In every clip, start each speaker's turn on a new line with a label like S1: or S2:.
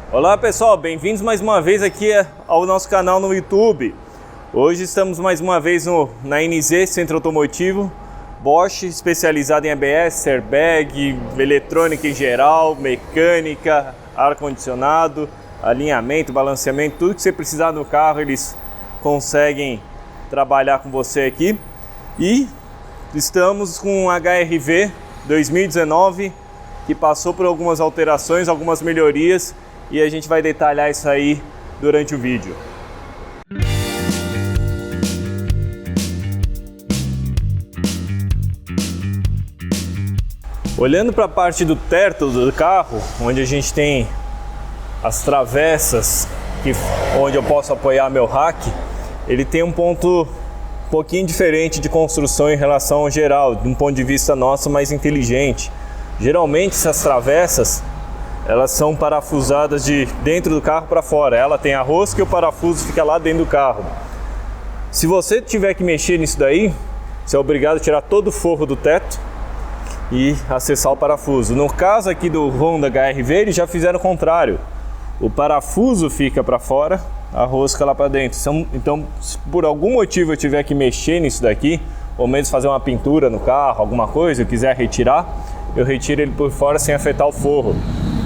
S1: Olá pessoal, bem-vindos mais uma vez aqui ao nosso canal no YouTube. Hoje estamos mais uma vez na NZ, Centro Automotivo, Bosch, especializado em ABS, airbag, eletrônica em geral, mecânica, ar-condicionado, alinhamento, balanceamento, tudo que você precisar no carro eles conseguem trabalhar com você aqui. E estamos com um HR-V 2019 que passou por algumas alterações, algumas melhorias, e a gente vai detalhar isso aí durante o vídeo. Olhando para a parte do teto do carro, onde a gente tem as travessas, onde eu posso apoiar meu rack, ele tem um ponto um pouquinho diferente de construção em relação ao geral, de um ponto de vista nosso mais inteligente. Geralmente essas travessas elas são parafusadas de dentro do carro para fora. Ela tem a rosca e o parafuso fica lá dentro do carro. Se você tiver que mexer nisso daí, você é obrigado a tirar todo o forro do teto e acessar o parafuso. No caso aqui do Honda HR-V, eles já fizeram o contrário. O parafuso fica para fora, a rosca lá para dentro. Então, se por algum motivo eu tiver que mexer nisso daqui, ou mesmo fazer uma pintura no carro, alguma coisa, eu quiser retirar, eu retiro ele por fora sem afetar o forro.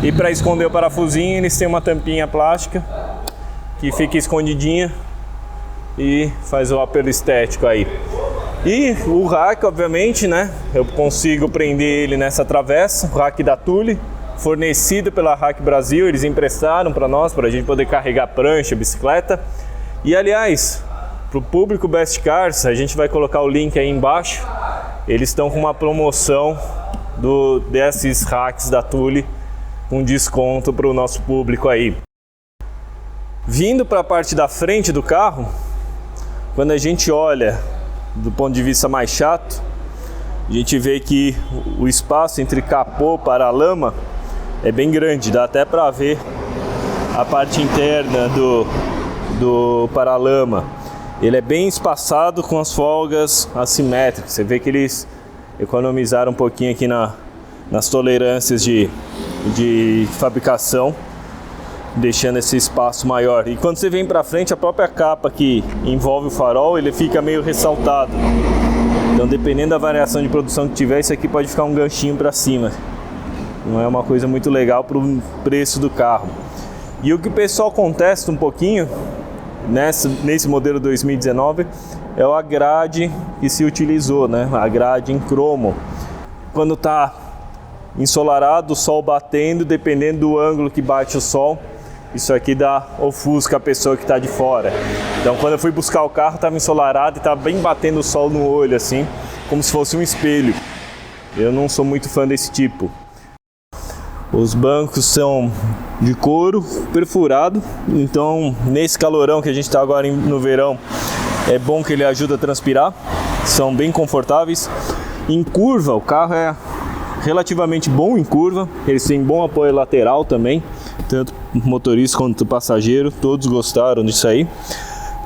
S1: E para esconder o parafusinho, eles têm uma tampinha plástica que fica escondidinha e faz o apelo estético aí. E o rack, obviamente, né? Eu consigo prender ele nessa travessa, o rack da Thule, fornecido pela Rack Brasil. Eles emprestaram para nós, para a gente poder carregar prancha, bicicleta. E aliás, para o público Best Cars, a gente vai colocar o link aí embaixo. Eles estão com uma promoção desses racks da Thule, com desconto para o nosso público aí. Vindo para a parte da frente do carro, quando a gente olha do ponto de vista mais chato, a gente vê que o espaço entre capô e para-lama é bem grande, dá até para ver a parte interna do para-lama. Ele é bem espaçado com as folgas assimétricas. Você vê que eles economizaram um pouquinho aqui nas tolerâncias de fabricação, deixando esse espaço maior. E quando você vem para frente, a própria capa que envolve o farol, ele fica meio ressaltado. Então, dependendo da variação de produção que tiver, isso aqui pode ficar um ganchinho para cima. Não é uma coisa muito legal para o preço do carro. E o que o pessoal contesta um pouquinho nesse modelo 2019 é a grade que se utilizou, né? A grade em cromo. Quando está ensolarado, o sol batendo, dependendo do ângulo que bate o sol, isso aqui ofusca a pessoa que está de fora. Então, quando eu fui buscar o carro, estava ensolarado e estava bem batendo o sol no olho, assim, como se fosse um espelho. Eu não sou muito fã desse tipo. Os bancos são de couro perfurado, então nesse calorão que a gente está agora no verão, é bom que ele ajuda a transpirar, são bem confortáveis. Em curva, o carro é relativamente bom em curva, eles têm bom apoio lateral também, tanto o motorista quanto o passageiro, todos gostaram disso aí.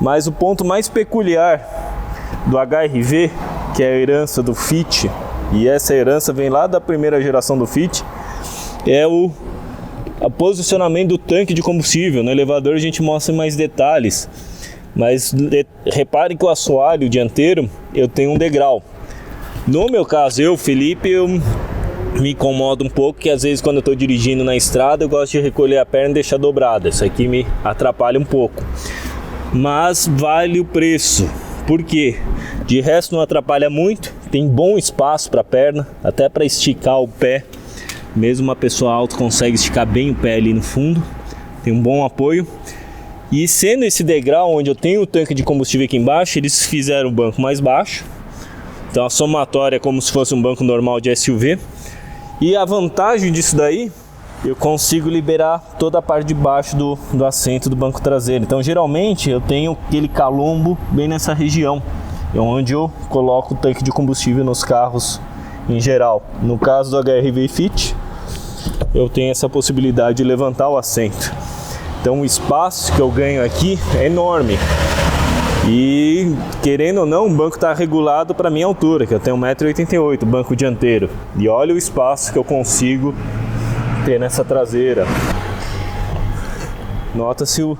S1: Mas o ponto mais peculiar do HR-V, que é a herança do Fit, e essa herança vem lá da primeira geração do Fit, é o posicionamento do tanque de combustível. No elevador a gente mostra mais detalhes, mas reparem que o assoalho dianteiro eu tenho um degrau. No meu caso, Felipe, eu me incomoda um pouco, que às vezes quando eu estou dirigindo na estrada eu gosto de recolher a perna e deixar dobrada. Isso aqui me atrapalha um pouco, mas vale o preço. Por quê? De resto não atrapalha muito, tem bom espaço para a perna, até para esticar o pé. Mesmo uma pessoa alta consegue esticar bem o pé ali no fundo, tem um bom apoio. E sendo esse degrau onde eu tenho o tanque de combustível aqui embaixo, eles fizeram o banco mais baixo, então a somatória é como se fosse um banco normal de SUV. E a vantagem disso daí, eu consigo liberar toda a parte de baixo do assento do banco traseiro. Então geralmente eu tenho aquele calombo bem nessa região, é onde eu coloco o tanque de combustível nos carros em geral. No caso do HR-V Fit, eu tenho essa possibilidade de levantar o assento. Então o espaço que eu ganho aqui é enorme. E querendo ou não, o banco está regulado para minha altura, que eu tenho 1,88 m, banco dianteiro. E olha o espaço que eu consigo ter nessa traseira. nota-se o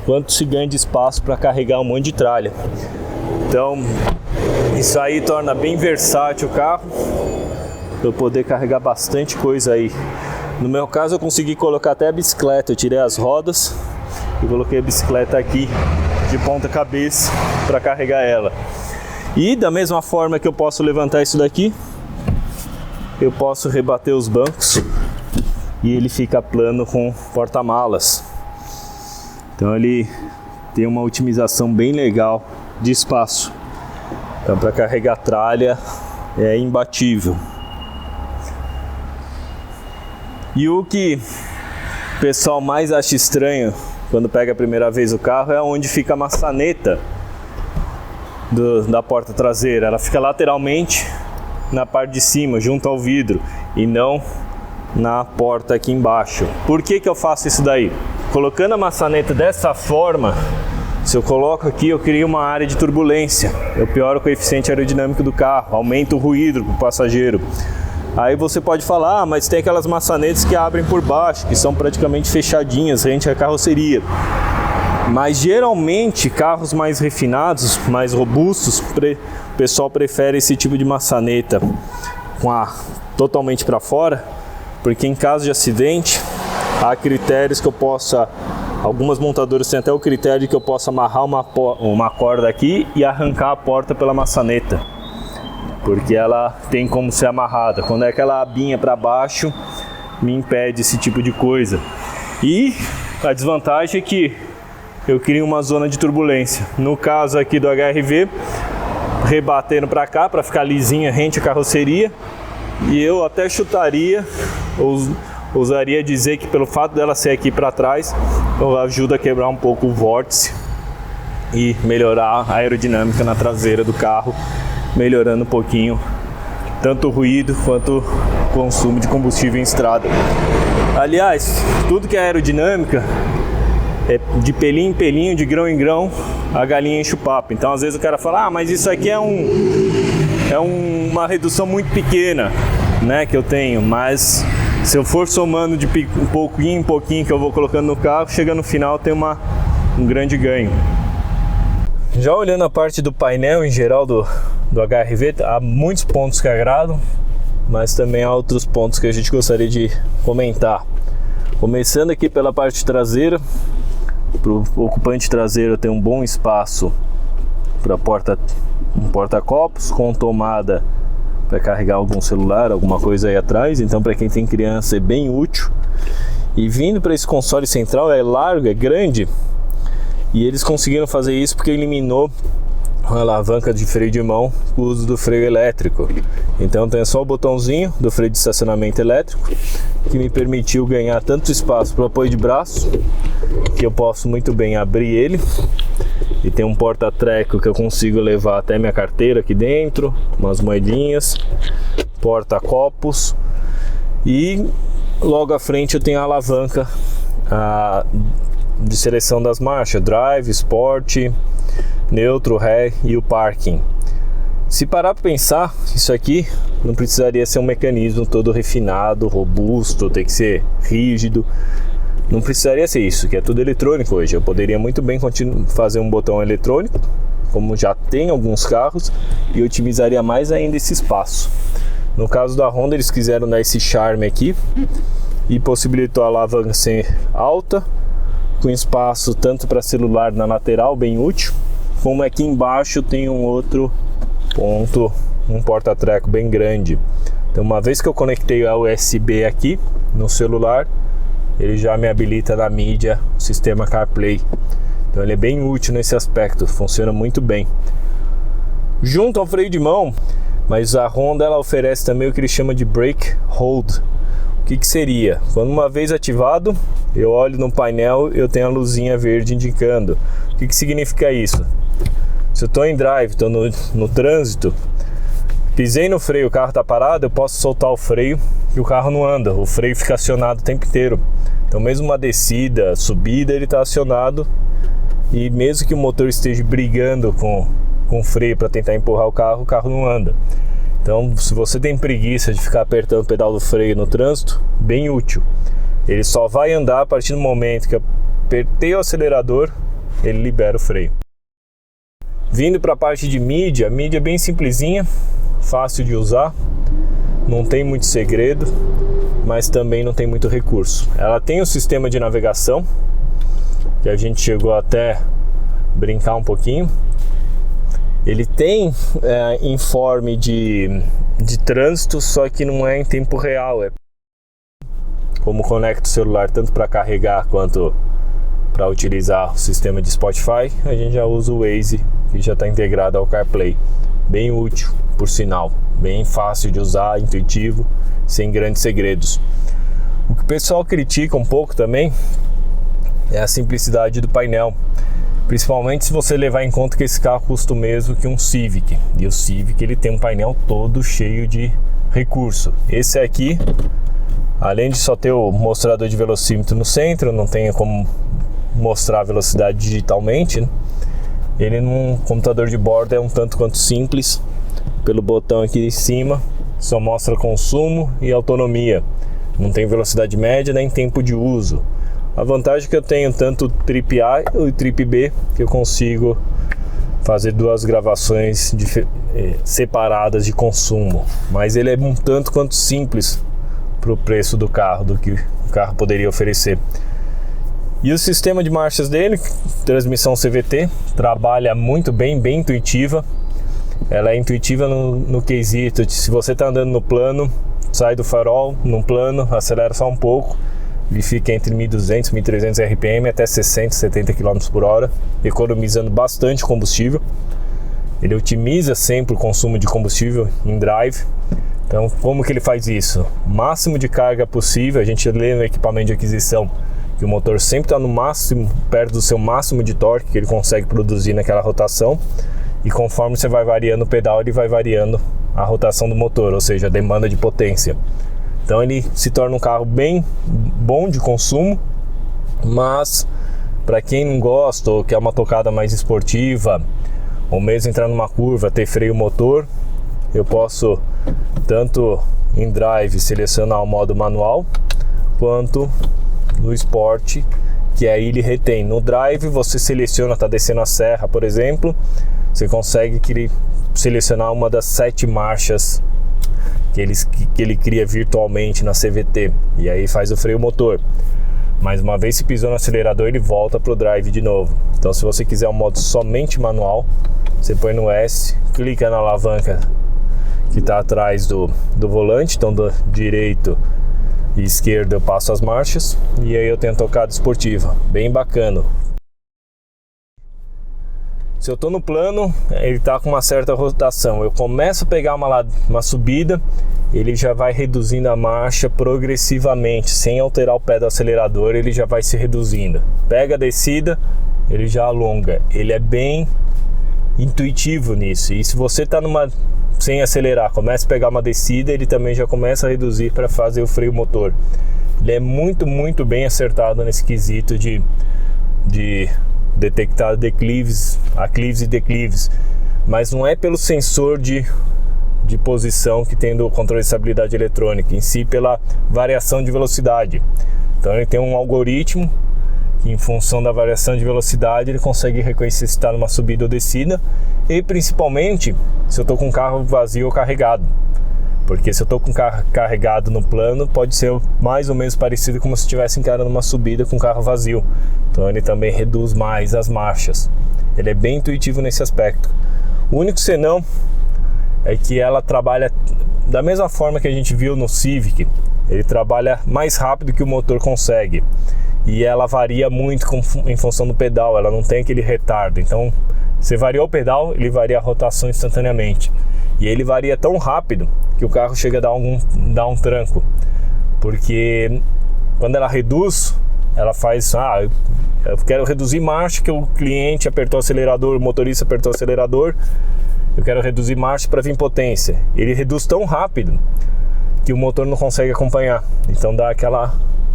S1: quanto se ganha de espaço para carregar um monte de tralha. Então isso aí torna bem versátil o carro, para eu poder carregar bastante coisa aí. No meu caso eu consegui colocar até a bicicleta, eu tirei as rodas e coloquei a bicicleta aqui de ponta cabeça para carregar ela. E da mesma forma que eu posso levantar isso daqui, eu posso rebater os bancos e ele fica plano com porta-malas. Então ele tem uma otimização bem legal de espaço. Então para carregar tralha é imbatível. E o que o pessoal mais acha estranho quando pega a primeira vez o carro é onde fica a maçaneta da porta traseira. Ela fica lateralmente na parte de cima, junto ao vidro, e não na porta aqui embaixo. Por que eu faço isso daí? Colocando a maçaneta dessa forma, se eu coloco aqui, eu crio uma área de turbulência. Eu pioro o coeficiente aerodinâmico do carro, aumento o ruído para o passageiro. Aí você pode falar, mas tem aquelas maçanetas que abrem por baixo, que são praticamente fechadinhas rente à carroceria. Mas geralmente carros mais refinados, mais robustos, o pessoal prefere esse tipo de maçaneta com a totalmente para fora, porque em caso de acidente há critérios que eu possa, algumas montadoras têm até o critério de que eu possa amarrar uma corda aqui e arrancar a porta pela maçaneta, porque ela tem como ser amarrada. Quando é aquela abinha para baixo, me impede esse tipo de coisa. E a desvantagem é que eu crio uma zona de turbulência. No caso aqui do HR-V, rebatendo para cá, para ficar lisinha rente à carroceria, e eu até chutaria, ousaria dizer que pelo fato dela ser aqui para trás, ajuda a quebrar um pouco o vórtice e melhorar a aerodinâmica na traseira do carro, melhorando um pouquinho tanto o ruído quanto o consumo de combustível em estrada. Aliás, tudo que é aerodinâmica, é de pelinho em pelinho, de grão em grão, a galinha enche o papo. Então às vezes o cara fala, mas isso aqui é uma redução muito pequena, né, que eu tenho, mas se eu for somando de pouquinho em pouquinho que eu vou colocando no carro, chega no final tem um grande ganho. Já olhando a parte do painel em geral do HR-V, há muitos pontos que agradam, mas também há outros pontos que a gente gostaria de comentar. Começando aqui pela parte traseira, para o ocupante traseiro tem um bom espaço para um porta-copos com tomada para carregar algum celular, alguma coisa aí atrás. Então para quem tem criança é bem útil. E vindo para esse console central, é largo, é grande, e eles conseguiram fazer isso porque eliminou a alavanca de freio de mão, o uso do freio elétrico. Então tem só o botãozinho do freio de estacionamento elétrico, que me permitiu ganhar tanto espaço para o apoio de braço, que eu posso muito bem abrir ele, e tem um porta-treco que eu consigo levar até minha carteira aqui dentro, umas moedinhas, porta-copos, e logo à frente eu tenho a alavanca de seleção das marchas, drive, sport, neutro, ré e o parking. Se parar para pensar, isso aqui não precisaria ser um mecanismo todo refinado, robusto, tem que ser rígido. Não precisaria ser isso, que é tudo eletrônico hoje. Eu poderia muito bem fazer um botão eletrônico, como já tem alguns carros, e otimizaria mais ainda esse espaço. No caso da Honda, eles quiseram dar esse charme aqui e possibilitou a alavanca ser alta, com espaço tanto para celular na lateral, bem útil, como aqui embaixo tem um outro ponto, um porta-treco bem grande. Então uma vez que eu conectei a USB aqui no celular, ele já me habilita na mídia o sistema CarPlay. Então ele é bem útil nesse aspecto, funciona muito bem. Junto ao freio de mão, mas a Honda ela oferece também o que ele chama de Brake Hold. O que seria? Quando uma vez ativado, eu olho no painel, eu tenho a luzinha verde indicando. O que significa isso? Se eu estou em drive, estou no trânsito, pisei no freio, o carro está parado, eu posso soltar o freio e o carro não anda, o freio fica acionado o tempo inteiro. Então mesmo uma descida, subida, ele está acionado, e mesmo que o motor esteja brigando com o freio para tentar empurrar o carro não anda. Então se você tem preguiça de ficar apertando o pedal do freio no trânsito, bem útil. Ele só vai andar a partir do momento que apertei o acelerador, ele libera o freio. Vindo para a parte de mídia, a mídia é bem simplesinha, fácil de usar, não tem muito segredo, mas também não tem muito recurso. Ela tem um sistema de navegação, que a gente chegou até brincar um pouquinho. Ele tem informe de trânsito, só que não é em tempo real. É como conecta o celular tanto para carregar quanto para utilizar o sistema de Spotify, a gente já usa o Waze, que já está integrado ao CarPlay. Bem útil, por sinal, bem fácil de usar, intuitivo, sem grandes segredos. O que o pessoal critica um pouco também é a simplicidade do painel, principalmente se você levar em conta que esse carro custa o mesmo que um Civic, e o Civic ele tem um painel todo cheio de recurso. Esse aqui, além de só ter o mostrador de velocímetro no centro, não tem como mostrar a velocidade digitalmente, né? Ele num computador de bordo é um tanto quanto simples. Pelo botão aqui em cima só mostra consumo e autonomia, não tem velocidade média nem tempo de uso. A vantagem é que eu tenho tanto o Trip A e o Trip B, que eu consigo fazer duas gravações separadas de consumo, mas ele é um tanto quanto simples para o preço do carro, do que o carro poderia oferecer. E o sistema de marchas dele, transmissão CVT, trabalha muito bem, bem intuitiva. Ela é intuitiva no quesito de, se você está andando no plano, sai do farol no plano, acelera só um pouco, ele fica entre 1.200 e 1.300 RPM até 60, 70 km por hora, economizando bastante combustível. Ele otimiza sempre o consumo de combustível em drive. Então, como que ele faz isso? Máximo de carga possível, a gente lê no equipamento de aquisição que o motor sempre está no máximo, perto do seu máximo de torque que ele consegue produzir naquela rotação, e conforme você vai variando o pedal, ele vai variando a rotação do motor, ou seja, a demanda de potência. Então ele se torna um carro bem bom de consumo, mas para quem não gosta ou quer uma tocada mais esportiva, ou mesmo entrar numa curva, ter freio motor, eu posso tanto em drive selecionar o modo manual, quanto no Sport, que aí ele retém. No drive você seleciona, está descendo a serra, por exemplo, você consegue selecionar uma das 7 marchas que ele cria virtualmente na CVT, e aí faz o freio motor. Mas uma vez que pisou no acelerador, ele volta para o drive de novo. Então se você quiser um modo somente manual, você põe no S, clica na alavanca que está atrás do volante, então do direito e esquerdo eu passo as marchas, e aí eu tenho tocada esportiva, bem bacana. Se eu estou no plano, ele está com uma certa rotação, eu começo a pegar uma subida, ele já vai reduzindo a marcha progressivamente, sem alterar o pé do acelerador, ele já vai se reduzindo. Pega a descida, ele já alonga, ele é bem intuitivo nisso. E se você está sem acelerar, começa a pegar uma descida, ele também já começa a reduzir para fazer o freio motor. Ele é muito, muito bem acertado nesse quesito de detectar aclives e declives, mas não é pelo sensor de posição que tem do controle de estabilidade eletrônica, em si pela variação de velocidade. Então ele tem um algoritmo que, em função da variação de velocidade, ele consegue reconhecer se está numa subida ou descida, e principalmente se eu estou com o carro vazio ou carregado, porque se eu estou com o carro carregado no plano, pode ser mais ou menos parecido como se estivesse encarando uma subida com o carro vazio. Então ele também reduz mais as marchas, ele é bem intuitivo nesse aspecto. O único senão é que ela trabalha da mesma forma que a gente viu no Civic, ele trabalha mais rápido que o motor consegue, e ela varia muito em função do pedal, ela não tem aquele retardo. Então você variou o pedal, ele varia a rotação instantaneamente, e ele varia tão rápido que o carro chega a dar um tranco, porque quando ela reduz, ela faz, eu quero reduzir marcha, que o cliente apertou o acelerador, o motorista apertou o acelerador, eu quero reduzir marcha para vir potência. Ele reduz tão rápido que o motor não consegue acompanhar, então dá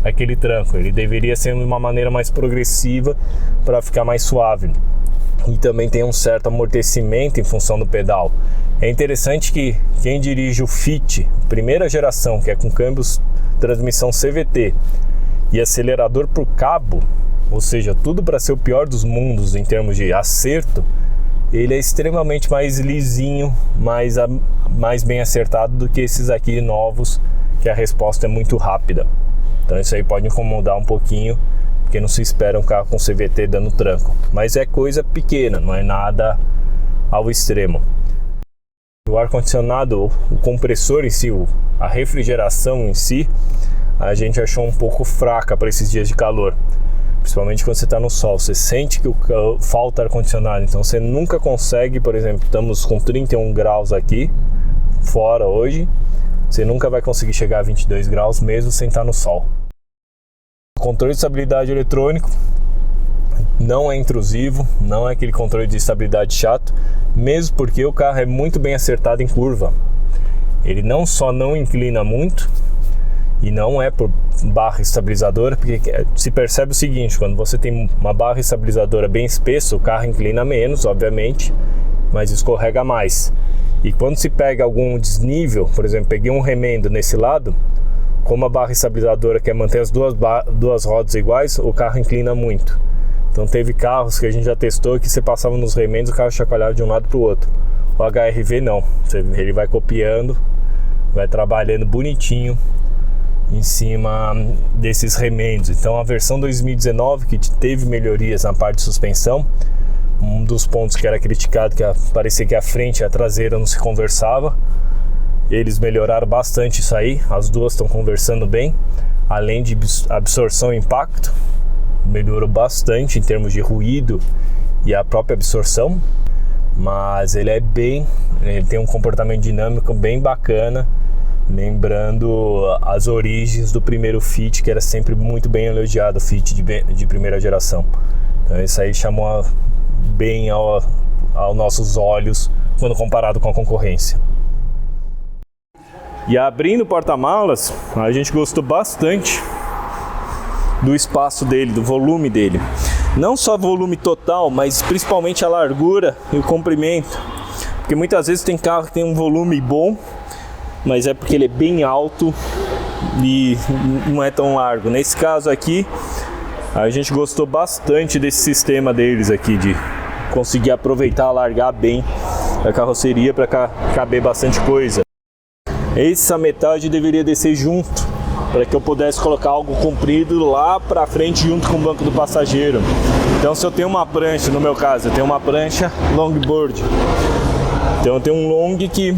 S1: aquele tranco. Ele deveria ser de uma maneira mais progressiva para ficar mais suave, e também tem um certo amortecimento em função do pedal. É interessante que quem dirige o Fit, primeira geração, que é com câmbios transmissão CVT e acelerador por cabo, ou seja, tudo para ser o pior dos mundos em termos de acerto, ele é extremamente mais lisinho, mais bem acertado do que esses aqui novos, que a resposta é muito rápida. Então isso aí pode incomodar um pouquinho, porque não se espera um carro com CVT dando tranco. Mas é coisa pequena, não é nada ao extremo. O ar-condicionado, o compressor em si, a refrigeração em si, a gente achou um pouco fraca para esses dias de calor. Principalmente quando você está no sol, você sente que falta ar-condicionado, então você nunca consegue, por exemplo, estamos com 31 graus aqui fora hoje, você nunca vai conseguir chegar a 22 graus mesmo sem estar no sol. O controle de estabilidade eletrônico não é intrusivo, não é aquele controle de estabilidade chato, mesmo porque o carro é muito bem acertado em curva. Ele não só não inclina muito, e não é por barra estabilizadora, porque se percebe o seguinte: quando você tem uma barra estabilizadora bem espessa, o carro inclina menos, obviamente, mas escorrega mais. E quando se pega algum desnível, por exemplo, peguei um remendo nesse lado, como a barra estabilizadora quer manter as duas rodas iguais, o carro inclina muito. Então teve carros que a gente já testou que você passava nos remendos, o carro chacoalhava de um lado para o outro. O HRV não, ele vai copiando, vai trabalhando bonitinho em cima desses remendos. Então a versão 2019, que teve melhorias na parte de suspensão, um dos pontos que era criticado, que parecia que a frente e a traseira não se conversava, eles melhoraram bastante isso aí, as duas estão conversando bem, além de absorção e impacto, melhorou bastante em termos de ruído e a própria absorção, mas ele tem um comportamento dinâmico bem bacana, lembrando as origens do primeiro Fit, que era sempre muito bem elogiado, o Fit de primeira geração. Então isso aí chamou bem aos nossos olhos quando comparado com a concorrência. E abrindo o porta-malas, a gente gostou bastante do espaço dele, do volume dele. Não só volume total, mas principalmente a largura e o comprimento. Porque muitas vezes tem carro que tem um volume bom, mas é porque ele é bem alto e não é tão largo. Nesse caso aqui, a gente gostou bastante desse sistema deles aqui, de conseguir aproveitar, alargar bem a carroceria para caber bastante coisa. Essa metade deveria descer junto, para que eu pudesse colocar algo comprido lá para frente junto com o banco do passageiro. Então se eu tenho uma prancha, no meu caso, eu tenho uma prancha longboard. Então eu tenho um long que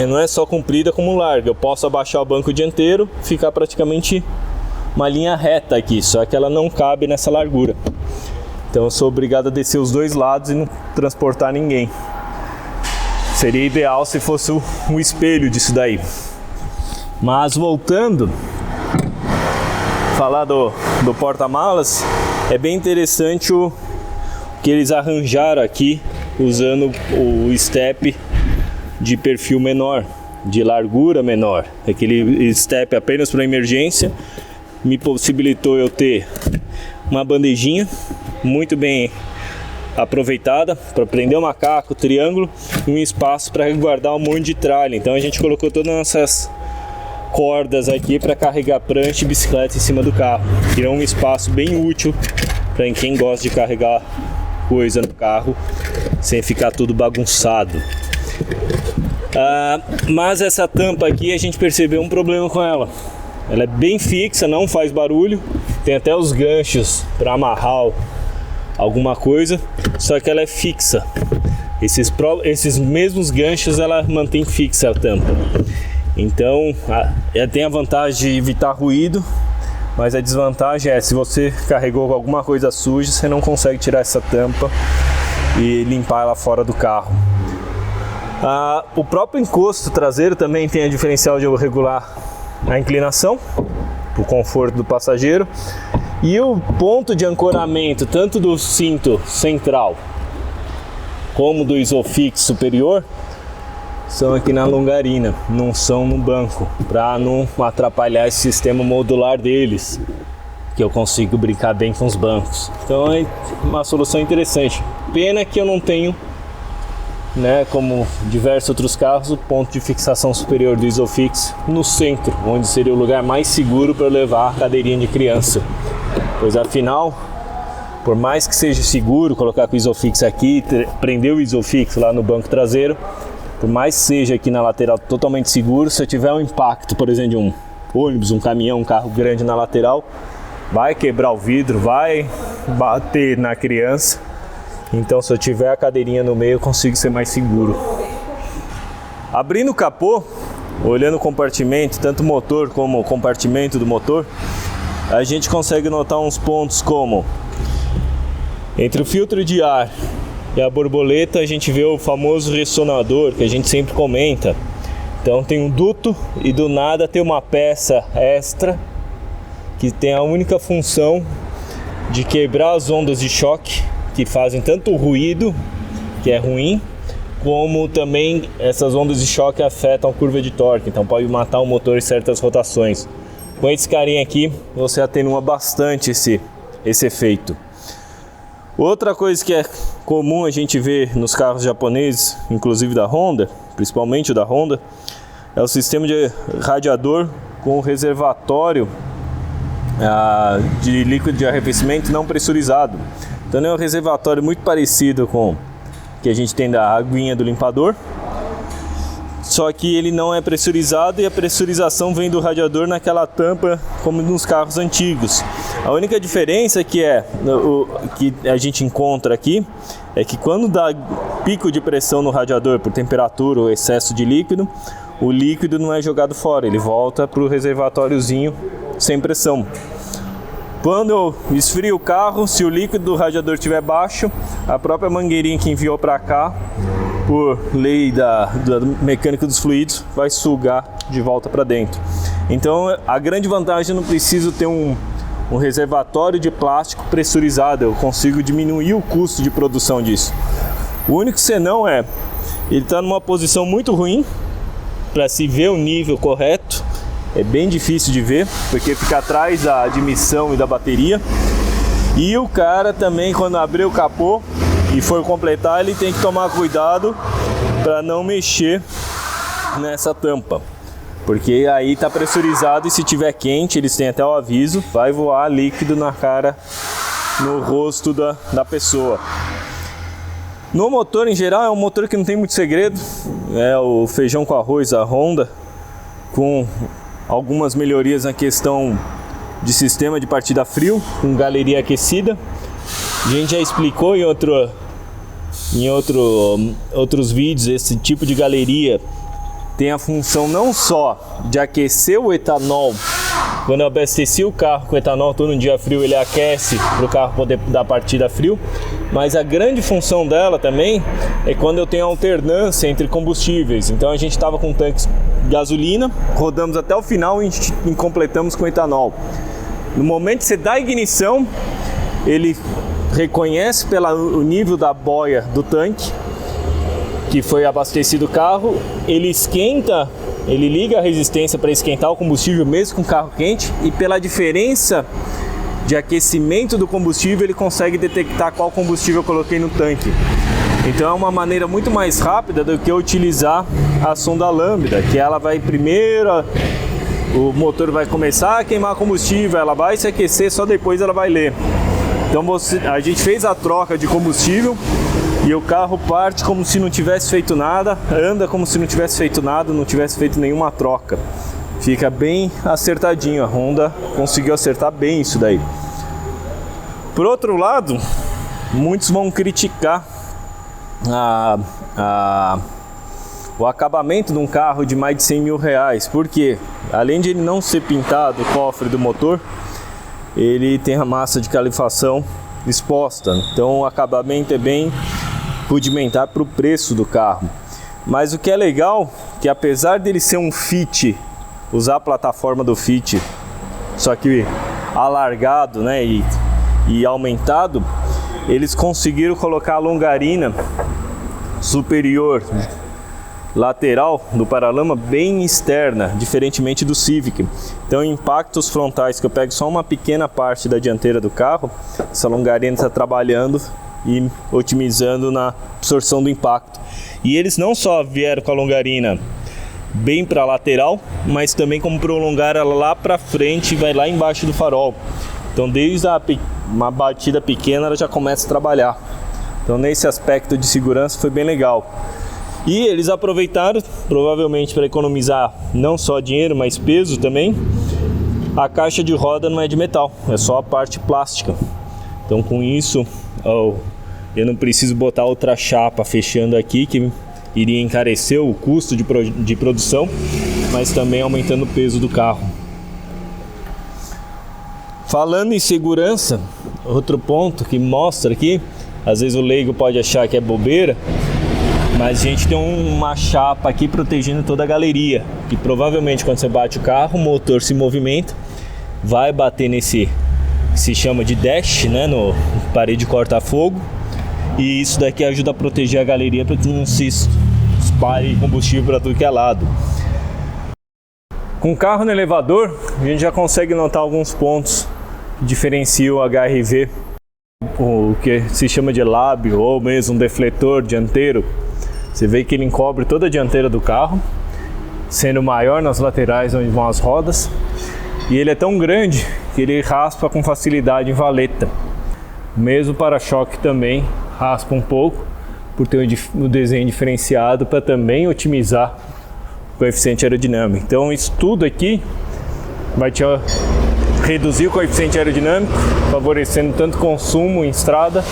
S1: não é só comprida como larga, eu posso abaixar o banco dianteiro, ficar praticamente uma linha reta aqui, só que ela não cabe nessa largura. Então eu sou obrigado a descer os dois lados e não transportar ninguém. Seria ideal se fosse um espelho disso daí. Mas voltando, falar do porta-malas, é bem interessante o que eles arranjaram aqui, usando o step de perfil menor, de largura menor. Aquele step apenas para emergência me possibilitou eu ter uma bandejinha muito bem aproveitada para prender o macaco, triângulo, e um espaço para guardar um monte de tralha. Então a gente colocou todas essas cordas aqui para carregar prancha e bicicleta em cima do carro. Criou um espaço bem útil para quem gosta de carregar coisa no carro sem ficar tudo bagunçado. Mas essa tampa aqui a gente percebeu um problema com ela. Ela é bem fixa, não faz barulho, tem até os ganchos para amarrar alguma coisa, só que ela é fixa. Esses mesmos ganchos ela mantém fixa a tampa. Então ela tem a vantagem de evitar ruído, mas a desvantagem é se você carregou alguma coisa suja, você não consegue tirar essa tampa e limpar ela fora do carro. O próprio encosto traseiro também tem a diferencial de eu regular a inclinação para o conforto do passageiro, e o ponto de ancoramento tanto do cinto central como do isofix superior são aqui na longarina, não são no banco, para não atrapalhar esse sistema modular deles, que eu consigo brincar bem com os bancos. Então é uma solução interessante. Pena que eu não tenho, como diversos outros carros, o ponto de fixação superior do isofix no centro, onde seria o lugar mais seguro para levar a cadeirinha de criança, pois afinal por mais que seja seguro colocar com o Isofix aqui, prender o Isofix lá no banco traseiro, por mais que seja aqui na lateral totalmente seguro, se eu tiver um impacto, por exemplo, de um ônibus, um caminhão, um carro grande na lateral, vai quebrar o vidro, vai bater na criança. Então, se eu tiver a cadeirinha no meio, eu consigo ser mais seguro. Abrindo o capô, olhando o compartimento, tanto o motor como o compartimento do motor, a gente consegue notar uns pontos como entre o filtro de ar e a borboleta, a gente vê o famoso ressonador que a gente sempre comenta. Então tem um duto e do nada tem uma peça extra que tem a única função de quebrar as ondas de choque que fazem tanto o ruído, que é ruim, como também essas ondas de choque afetam a curva de torque, então pode matar o motor em certas rotações. Com esse carinha aqui, você atenua bastante esse efeito. Outra coisa que é comum a gente ver nos carros japoneses, inclusive da Honda, principalmente o da Honda, é o sistema de radiador com reservatório de líquido de arrefecimento não pressurizado. Então é um reservatório muito parecido com o que a gente tem da aguinha do limpador, só que ele não é pressurizado e a pressurização vem do radiador naquela tampa como nos carros antigos. A única diferença que a gente encontra aqui é que quando dá pico de pressão no radiador por temperatura ou excesso de líquido, o líquido não é jogado fora, ele volta para o reservatóriozinho sem pressão. Quando eu esfrio o carro, se o líquido do radiador estiver baixo, a própria mangueirinha que enviou para cá, por lei da mecânica dos fluidos, vai sugar de volta para dentro. Então a grande vantagem, eu não preciso ter um reservatório de plástico pressurizado, eu consigo diminuir o custo de produção disso. O único senão é, ele está numa posição muito ruim para se ver o nível correto. É bem difícil de ver, porque fica atrás da admissão e da bateria. E o cara também, quando abrir o capô e for completar, ele tem que tomar cuidado para não mexer nessa tampa, porque aí está pressurizado e se tiver quente, eles têm até o aviso, vai voar líquido na cara, no rosto da pessoa. No motor em geral, é um motor que não tem muito segredo, é o feijão com arroz da Honda, com algumas melhorias na questão de sistema de partida frio, com galeria aquecida. A gente já explicou em outros vídeos, esse tipo de galeria tem a função não só de aquecer o etanol. Quando eu abasteci o carro com etanol, todo um dia frio, ele aquece para o carro poder dar partida frio, mas a grande função dela também é quando eu tenho alternância entre combustíveis. Então a gente estava com tanques de gasolina, rodamos até o final e completamos com etanol. No momento que você dá ignição, ele reconhece pelo nível da boia do tanque que foi abastecido o carro, ele esquenta, ele liga a resistência para esquentar o combustível mesmo com o carro quente, e pela diferença de aquecimento do combustível ele consegue detectar qual combustível eu coloquei no tanque. Então é uma maneira muito mais rápida do que eu utilizar a sonda lambda, que ela vai primeiro, o motor vai começar a queimar combustível, ela vai se aquecer, só depois ela vai ler. Então a gente fez a troca de combustível e o carro parte como se não tivesse feito nada, anda como se não tivesse feito nada, não tivesse feito nenhuma troca. Fica bem acertadinho, a Honda conseguiu acertar bem isso daí. Por outro lado, muitos vão criticar o acabamento de um carro de mais de 100 mil reais, porque além de ele não ser pintado o cofre do motor, ele tem a massa de calefação exposta, então o acabamento é bem rudimentar para o preço do carro. Mas o que é legal, que apesar dele ser um Fit, usar a plataforma do Fit, só que alargado, né, e aumentado, eles conseguiram colocar a longarina superior lateral do paralama bem externa, diferentemente do Civic. Então, impactos frontais que eu pego só uma pequena parte da dianteira do carro, essa longarina está trabalhando e otimizando na absorção do impacto. E eles não só vieram com a longarina bem para a lateral, mas também como prolongar ela lá para frente e vai lá embaixo do farol. Então desde uma batida pequena ela já começa a trabalhar. Então nesse aspecto de segurança foi bem legal. E eles aproveitaram, provavelmente para economizar não só dinheiro, mas peso também. A caixa de roda não é de metal, é só a parte plástica. Então com isso eu não preciso botar outra chapa fechando aqui, que iria encarecer o custo de produção, mas também aumentando o peso do carro. Falando em segurança, outro ponto que mostra aqui, às vezes o leigo pode achar que é bobeira, mas a gente tem uma chapa aqui protegendo toda a galeria, que provavelmente quando você bate o carro, o motor se movimenta, vai bater nesse que se chama de dash, né, no parede corta-fogo, e isso daqui ajuda a proteger a galeria para que não se espalhe combustível para tudo que é lado. Com o carro no elevador, a gente já consegue notar alguns pontos que diferenciam o HR-V, o que se chama de lábio ou mesmo um defletor dianteiro. Você vê que ele encobre toda a dianteira do carro, sendo maior nas laterais onde vão as rodas, e ele é tão grande que ele raspa com facilidade em valeta. Mesmo o para-choque também raspa um pouco, por ter um desenho diferenciado para também otimizar o coeficiente aerodinâmico. Então isso tudo aqui vai te reduzir o coeficiente aerodinâmico, favorecendo tanto consumo em estrada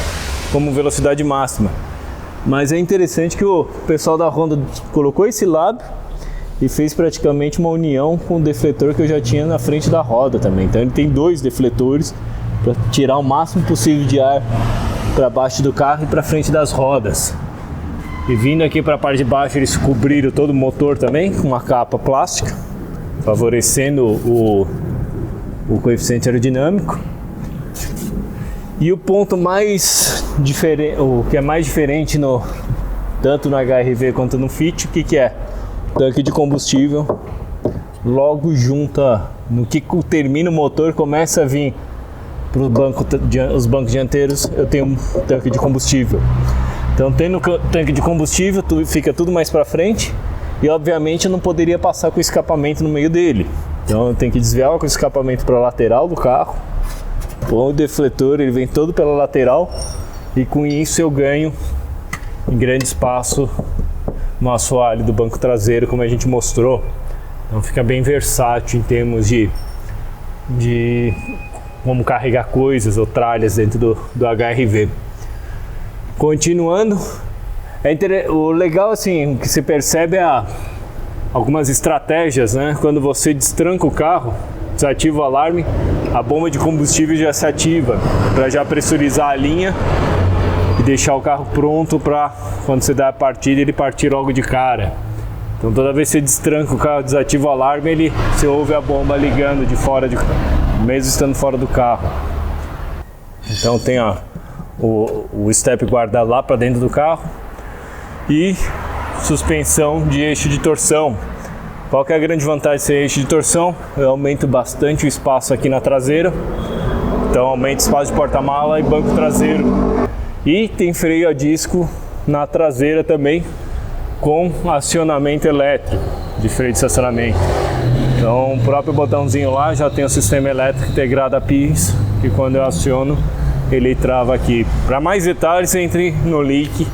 S1: como velocidade máxima. Mas é interessante que o pessoal da Honda colocou esse lábio e fez praticamente uma união com o defletor que eu já tinha na frente da roda também. Então ele tem dois defletores para tirar o máximo possível de ar para baixo do carro e para frente das rodas. E vindo aqui para a parte de baixo, eles cobriram todo o motor também com uma capa plástica, favorecendo o coeficiente aerodinâmico. E o ponto mais diferente, o que é mais diferente tanto no HR-V quanto no Fit, o que é? O tanque de combustível logo junta, no que termina o motor, começa a vir para os bancos dianteiros, eu tenho um tanque de combustível. Então tendo tanque de combustível, fica tudo mais para frente, e obviamente eu não poderia passar com o escapamento no meio dele. Então eu tenho que desviar com o escapamento para a lateral do carro. O defletor ele vem todo pela lateral, e com isso eu ganho em grande espaço no assoalho do banco traseiro, como a gente mostrou. Então fica bem versátil em termos de como carregar coisas ou tralhas dentro do HR-V. Continuando, o legal assim que se percebe é algumas estratégias, né? Quando você destranca o carro, desativa o alarme, a bomba de combustível já se ativa para já pressurizar a linha e deixar o carro pronto para quando você dá a partida ele partir logo de cara. Então toda vez que você destranca o carro, desativa o alarme, você ouve a bomba ligando de fora mesmo estando fora do carro. Então tem o step guardado lá para dentro do carro e suspensão de eixo de torção. Qual que é a grande vantagem de ser eixo de torção? Eu aumento bastante o espaço aqui na traseira, então aumento o espaço de porta-mala e banco traseiro. E tem freio a disco na traseira também, com acionamento elétrico de freio de estacionamento. Então o próprio botãozinho lá já tem o sistema elétrico integrado a pis, que quando eu aciono ele trava aqui. Para mais detalhes, entre no link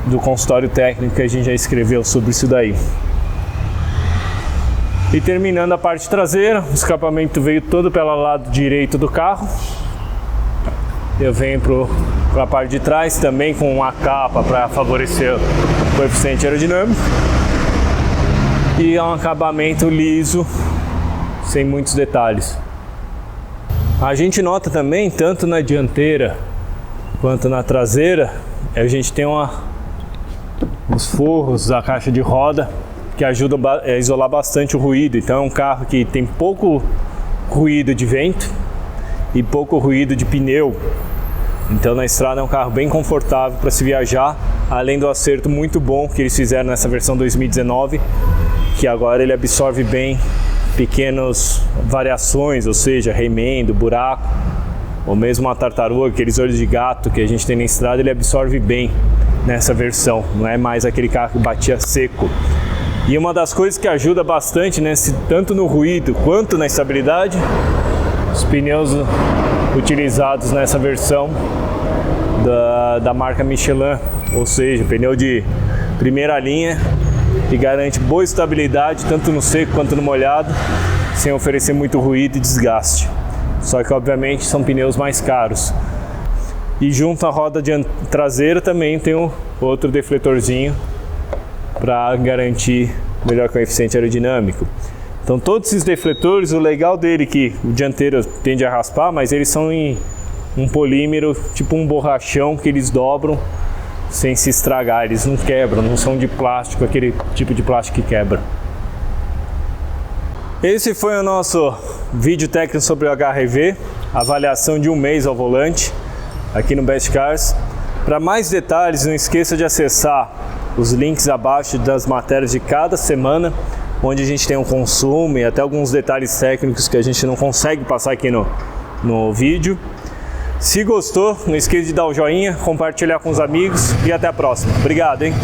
S1: do consultório técnico que a gente já escreveu sobre isso daí. E terminando a parte traseira, o escapamento veio todo pelo lado direito do carro. Eu venho para a parte de trás também com uma capa para favorecer o coeficiente aerodinâmico. E é um acabamento liso, sem muitos detalhes. A gente nota também, tanto na dianteira quanto na traseira, a gente tem os forros da caixa de roda que ajudam a isolar bastante o ruído. Então é um carro que tem pouco ruído de vento e pouco ruído de pneu. Então na estrada é um carro bem confortável para se viajar, além do acerto muito bom que eles fizeram nessa versão 2019, que agora ele absorve bem pequenas variações, ou seja, remendo, buraco, ou mesmo uma tartaruga, aqueles olhos de gato que a gente tem na estrada, ele absorve bem nessa versão, não é mais aquele carro que batia seco. E uma das coisas que ajuda bastante, né, tanto no ruído quanto na estabilidade, os pneus utilizados nessa versão da marca Michelin, ou seja, pneu de primeira linha que garante boa estabilidade tanto no seco quanto no molhado, sem oferecer muito ruído e desgaste. Só que obviamente são pneus mais caros. E junto à roda traseira também tem um outro defletorzinho para garantir melhor coeficiente aerodinâmico. Então todos esses defletores, o legal dele é que o dianteiro tende a raspar, mas eles são em um polímero, tipo um borrachão que eles dobram sem se estragar, eles não quebram, não são de plástico, aquele tipo de plástico que quebra. Esse foi o nosso vídeo técnico sobre o HRV, avaliação de um mês ao volante, aqui no Best Cars. Para mais detalhes, não esqueça de acessar os links abaixo das matérias de cada semana, onde a gente tem um consumo e até alguns detalhes técnicos que a gente não consegue passar aqui no vídeo. Se gostou, não esqueça de dar o joinha, compartilhar com os amigos e até a próxima. Obrigado, hein?